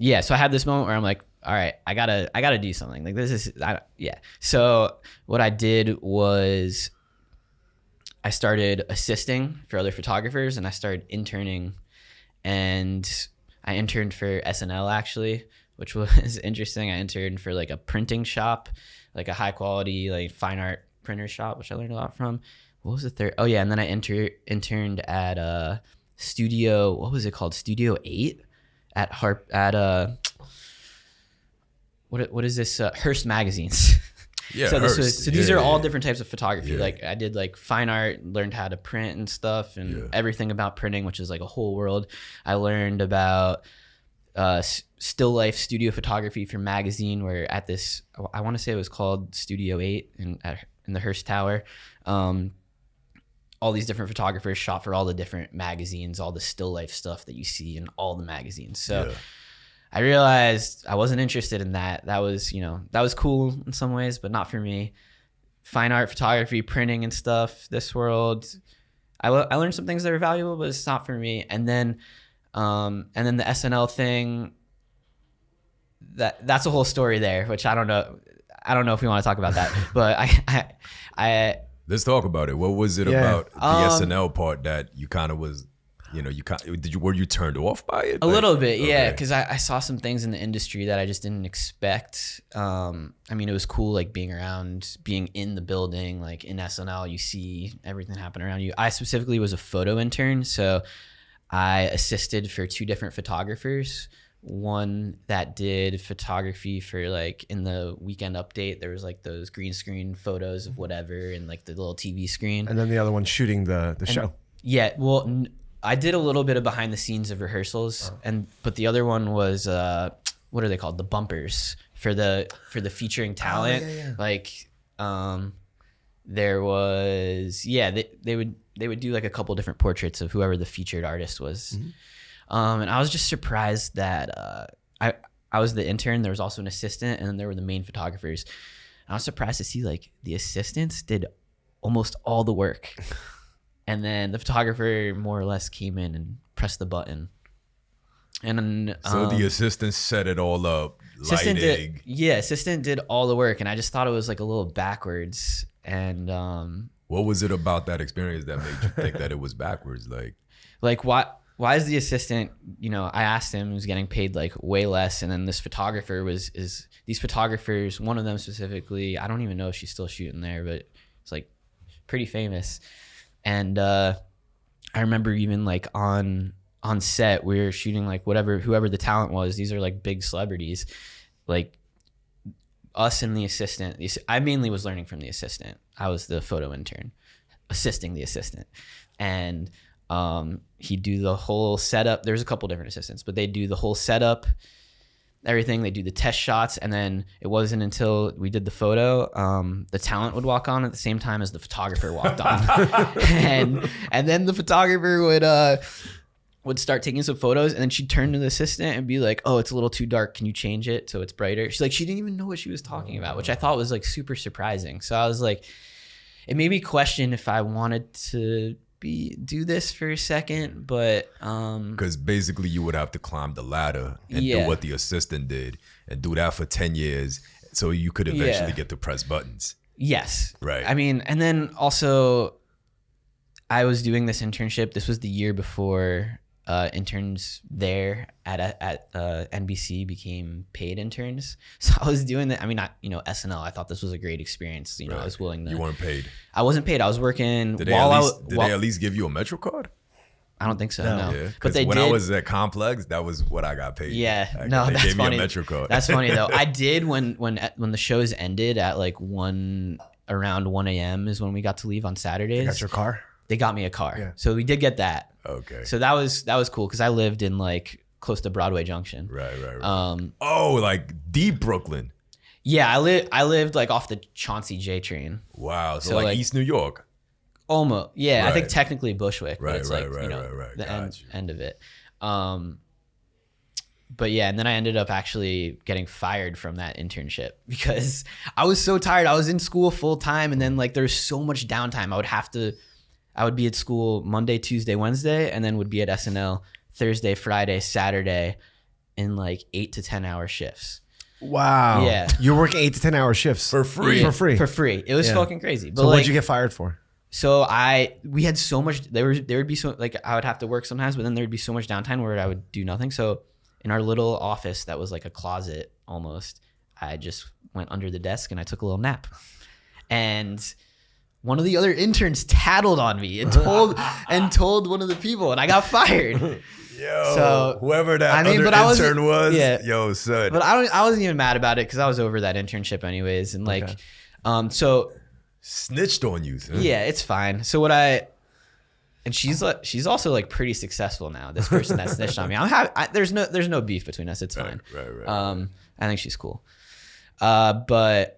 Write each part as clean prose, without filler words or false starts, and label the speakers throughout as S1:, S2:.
S1: yeah, so I had this moment where I'm like, all right, I gotta do something. Like this is, yeah. So what I did was I started assisting for other photographers, and I started interning, and I interned for SNL actually, which was interesting. I interned for like a printing shop, like a high quality, like fine art printer shop, which I learned a lot from. What was the third? Oh yeah. And then I interned at Studio, what was it called? Studio 8 at what is this? Hearst Magazines.
S2: Yeah.
S1: So
S2: Hearst.
S1: These are all different types of photography.
S2: Yeah.
S1: Like I did like fine art, learned how to print and stuff, and everything about printing, which is like a whole world. I learned about still life studio photography for magazine, where at this, I want to say it was called Studio 8 in the Hearst Tower. All these different photographers shot for all the different magazines, all the still life stuff that you see in all the magazines. So I realized I wasn't interested in that. That was cool in some ways, but not for me. Fine art, photography, printing and stuff, this world, I learned some things that are valuable, but it's not for me. And then the SNL thing, that's a whole story there, which I don't know if we want to talk about that, but I
S2: let's talk about it. What was it about the SNL part that you kind of was, were you turned off by it?
S1: A little bit, yeah, because I saw some things in the industry that I just didn't expect. I mean, it was cool, like being in the building, like in SNL, you see everything happen around you. I specifically was a photo intern, so I assisted for 2 different photographers. One that did photography for like in the Weekend Update, there was like those green screen photos of whatever and like the little TV screen.
S3: And then the other one shooting the show.
S1: Yeah, well, I did a little bit of behind the scenes of rehearsals, but the other one was what are they called? The bumpers for the featuring talent. Like there was they would do like a couple different portraits of whoever the featured artist was. And I was just surprised that I was the intern. There was also an assistant, and then there were the main photographers. And I was surprised to see like the assistants did almost all the work, and then the photographer more or less came in and pressed the button. And
S2: so the assistant set it all up. Assistant
S1: did all the work, and I just thought it was like a little backwards. And
S2: what was it about that experience that made you think that it was backwards?
S1: Like what? Why is the assistant, I asked him, who's getting paid like way less. And then this photographer these photographers, one of them specifically, I don't even know if she's still shooting there, but it's like pretty famous. And I remember even like on set, we were shooting like whoever the talent was. These are like big celebrities, like us and the assistant. I mainly was learning from the assistant. I was the photo intern, assisting the assistant. And he'd do the whole setup. There's a couple different assistants, but they do the whole setup, everything. They do the test shots, and then it wasn't until we did the photo, the talent would walk on at the same time as the photographer walked on, and then the photographer would start taking some photos, and then she'd turn to the assistant and be like, "Oh, it's a little too dark. Can you change it so it's brighter?" She didn't even know what she was talking about, which I thought was like super surprising. So I was like, it made me question if I wanted to do this for a second, but
S2: because basically you would have to climb the ladder and do what the assistant did and do that for 10 years so you could eventually get to press buttons.
S1: Yes.
S2: Right.
S1: I mean, and then also I was doing this internship. This was the year before interns there at NBC became paid interns. So I was doing that. I mean, SNL. I thought this was a great experience. I was willing to.
S2: You weren't paid.
S1: I wasn't paid. I was working.
S2: Did they at least give you a Metro card?
S1: I don't think so. No.
S2: Yeah, but when I was at Complex, that was what I got paid.
S1: Yeah.
S2: They
S1: that's
S2: gave
S1: funny.
S2: me a Metro card.
S1: That's funny though. I did when the shows ended at like around 1 a.m. is when we got to leave on Saturdays.
S3: You got your car?
S1: They got me a car.
S3: Yeah.
S1: So we did get that.
S2: Okay.
S1: So that was cool because I lived in like close to Broadway Junction.
S2: Right. Like deep Brooklyn.
S1: Yeah, I lived like off the Chauncey J train.
S2: Wow. So like East New York.
S1: Almost. Yeah,
S2: Right.
S1: I think technically Bushwick, but it's
S2: Right.
S1: the end of it. But yeah, and then I ended up actually getting fired from that internship because I was so tired. I was in school full time, and then like there's so much downtime. I would be at school Monday, Tuesday, Wednesday, and then would be at SNL Thursday, Friday, Saturday in like 8 to 10 hour shifts.
S3: Wow.
S1: Yeah.
S3: You're working 8 to 10 hour shifts
S2: for free.
S3: For free.
S1: It was fucking crazy. But
S3: so what'd you get fired for?
S1: So we had so much, there would be so, like, I would have to work sometimes, but then there'd be so much downtime where I would do nothing. So in our little office that was like a closet almost, I just went under the desk and I took a little nap. And one of the other interns tattled on me and told one of the people, and I got fired.
S2: Yo,
S1: so
S2: whoever that other intern was, yo, son.
S1: But I wasn't even mad about it because I was over that internship anyways, and like, so
S2: snitched on you. Son.
S1: Yeah, it's fine. So and she's also like pretty successful now. This person that snitched on me, there's no beef between us. It's fine. Right. I think she's cool. But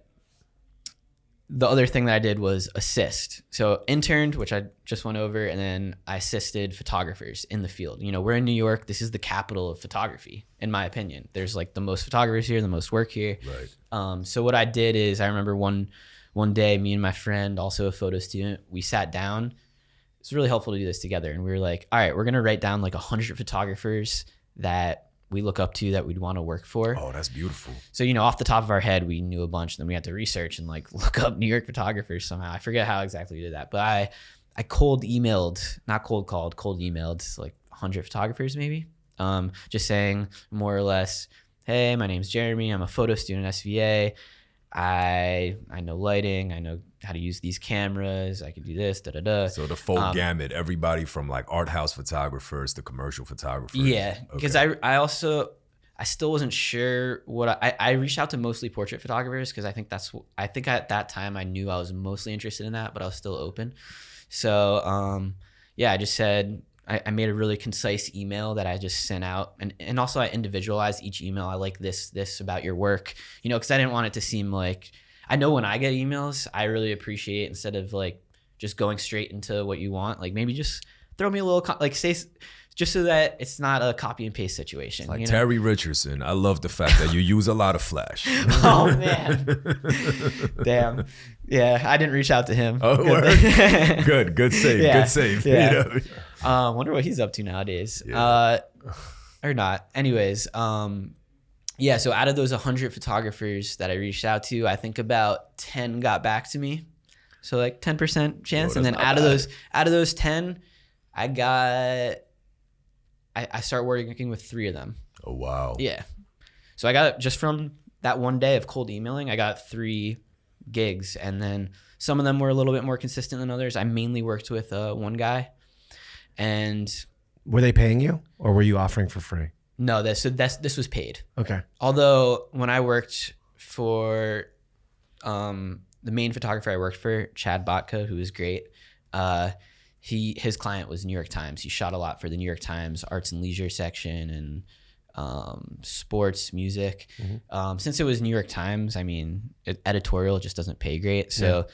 S1: the other thing that I did was assist. So interned, which I just went over, and then I assisted photographers in the field. You know, we're in New York. This is the capital of photography, in my opinion. There's like the most photographers here, the most work here.
S2: Right.
S1: So what I did is I remember one day, me and my friend, also a photo student, we sat down. It's really helpful to do this together. And we were like, all right, we're going to write down like 100 photographers that we look up to that we'd want to work for.
S2: Oh, that's beautiful.
S1: So, you know, off the top of our head, we knew a bunch. Then we had to research and like look up New York photographers somehow. I forget how exactly we did that. But I cold emailed, not cold called, cold emailed like 100 photographers maybe. Just saying more or less, hey, my name's Jeremy. I'm a photo student at SVA. I know lighting. I know how to use these cameras. I can do this, da-da-da.
S2: So the full gamut, everybody from like art house photographers to commercial photographers.
S1: Yeah, because I still wasn't sure what I reached out to mostly portrait photographers because I think at that time I knew I was mostly interested in that, but I was still open. So I just said, I made a really concise email that I just sent out. And also I individualized each email. I like this about your work, you know, because I didn't want it to seem like, I know when I get emails, I really appreciate instead of like just going straight into what you want, like maybe just throw me a little, like say, just so that it's not a copy and paste situation.
S2: Like
S1: you know?
S2: Terry Richardson. I love the fact that you use a lot of Flash.
S1: Oh man. Damn. Yeah. I didn't reach out to him.
S2: Oh, good save.
S1: Yeah.
S2: Good save.
S1: Yeah.
S2: You know?
S1: Wonder what he's up to nowadays.
S2: Yeah.
S1: Or not. Anyways. Yeah. So out of those 100 photographers that I reached out to, I think about 10 got back to me. So like 10% chance. And then out of those 10, I started working with 3 of them.
S2: Oh, wow.
S1: Yeah. So I got, just from that one day of cold emailing, I got 3 gigs. And then some of them were a little bit more consistent than others. I mainly worked with one guy. And
S3: were they paying you or were you offering for free?
S1: No, this was paid.
S3: Okay.
S1: Although when I worked for the main photographer I worked for, Chad Botka, who was great, his client was New York Times. He shot a lot for the New York Times arts and leisure section and sports, music. Mm-hmm. Since it was New York Times, I mean, editorial just doesn't pay great. So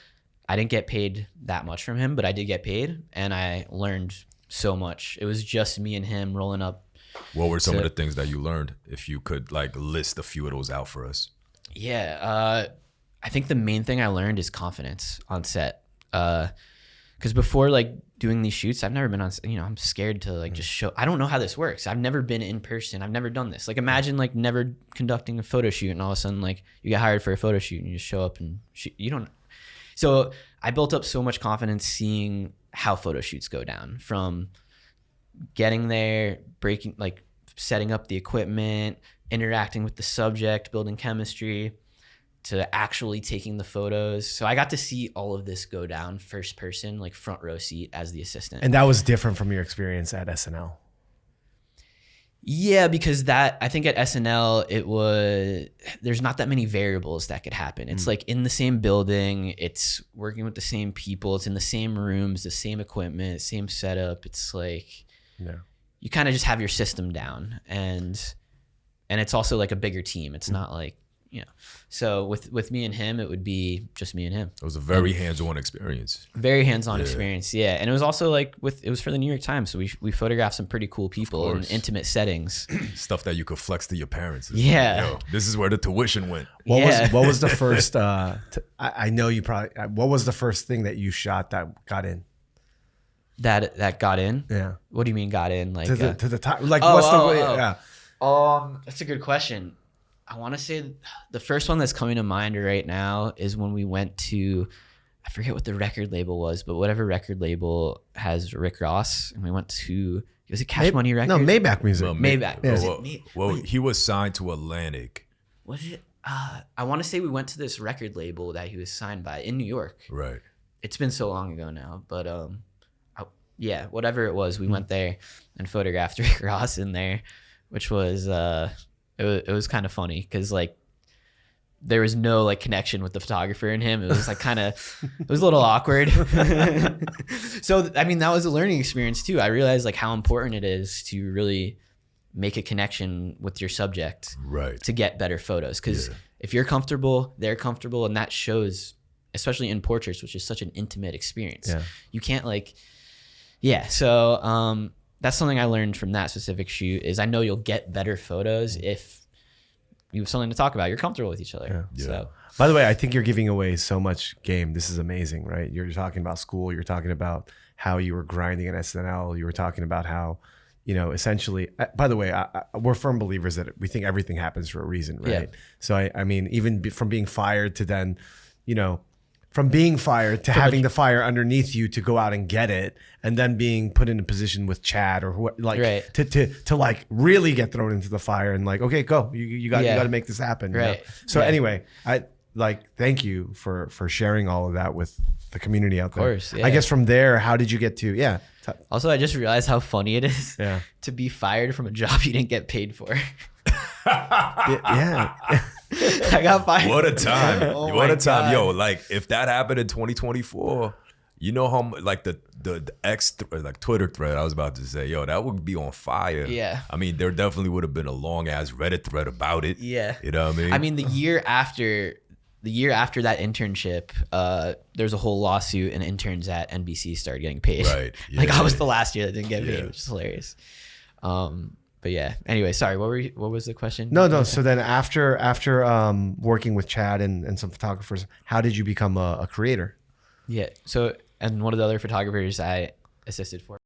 S1: I didn't get paid that much from him, but I did get paid and I learned so much. It was just me and him rolling up.
S2: What were some of the things that you learned? If you could like list a few of those out for us.
S1: Yeah. I think the main thing I learned is confidence on set. Because before like doing these shoots, I've never been on, you know, I'm scared to like just show. I don't know how this works. I've never been in person. I've never done this. Like imagine like never conducting a photo shoot and all of a sudden like you get hired for a photo shoot and you just show up and shoot. You don't. So I built up so much confidence seeing how photo shoots go down, from getting there, setting up the equipment, interacting with the subject, building chemistry, to actually taking the photos. So I got to see all of this go down first person, like front row seat as the assistant.
S3: And that was different from your experience at SNL.
S1: Yeah, because I think at SNL, there's not that many variables that could happen. It's like in the same building, it's working with the same people, it's in the same rooms, the same equipment, same setup. It's like, you kind of just have your system down, and it's also like a bigger team. It's not like, you know, so with me and him, it would be just me and him.
S2: It was a very hands-on experience.
S1: Very hands-on experience, yeah. And it was also like it was for the New York Times, so we photographed some pretty cool people in intimate settings.
S2: Stuff that you could flex to your parents.
S1: Yeah.
S2: This is where the tuition went.
S3: What was the first? I know you probably. What was the first thing that you shot that got in?
S1: That got in?
S3: Yeah.
S1: What do you mean got in? Like
S3: to the top? Like what's the way? Yeah.
S1: That's a good question. I want to say the first one that's coming to mind right now is when we went to, I forget what the record label was, but whatever record label has Rick Ross, and we went to, was it Cash Money Records?
S3: No, Maybach Music.
S2: Well,
S1: Maybach.
S2: Yeah. He was signed to Atlantic.
S1: Was it? I want to say we went to this record label that he was signed by in New York.
S2: Right.
S1: It's been so long ago now, but yeah, whatever it was, we went there and photographed Rick Ross in there, which was it was kind of funny because like there was no like connection with the photographer and him. It was like kind of it was a little awkward. So I mean that was a learning experience too. I realized like how important it is to really make a connection with your subject,
S2: right, to
S1: get better photos. Because if you're comfortable, they're comfortable, and that shows, especially in portraits, which is such an intimate experience. Yeah. You can't like, so that's something I learned from that specific shoot is I know you'll get better photos if you have something to talk about. You're comfortable with each other. Yeah. So,
S3: by the way, I think you're giving away so much game. This is amazing, right? You're talking about school. You're talking about how you were grinding at SNL. You were talking about how, you know, essentially, by the way, we're firm believers that we think everything happens for a reason, right? Yeah. So, I mean, even from being fired to then, you know, from being fired to having the fire underneath you to go out and get it, and then being put in a position with Chad or who, like to like really get thrown into the fire and like, okay, go, you got to make this happen. Right. You know? So anyway, I like thank you for sharing all of that with the community out there. Of course. Yeah. I guess from there, how did you get to
S1: Also, I just realized how funny it is to be fired from a job you didn't get paid for.
S3: Yeah.
S1: I got fired.
S2: What a time. What a time. Yo, like if that happened in 2024, you know how like the X like Twitter thread I was about to say, yo, that would be on fire. Yeah. I mean, there definitely would have been a long ass Reddit thread about it. Yeah. You know what I mean?
S1: I mean, the year after that internship, there's a whole lawsuit and interns at NBC started getting paid. Right. Yeah, like I was the last year that didn't get paid, which is hilarious. But yeah, anyway, sorry, what was the question?
S3: No. So then after working with Chad and some photographers, how did you become a creator?
S1: Yeah. So, and one of the other photographers I assisted for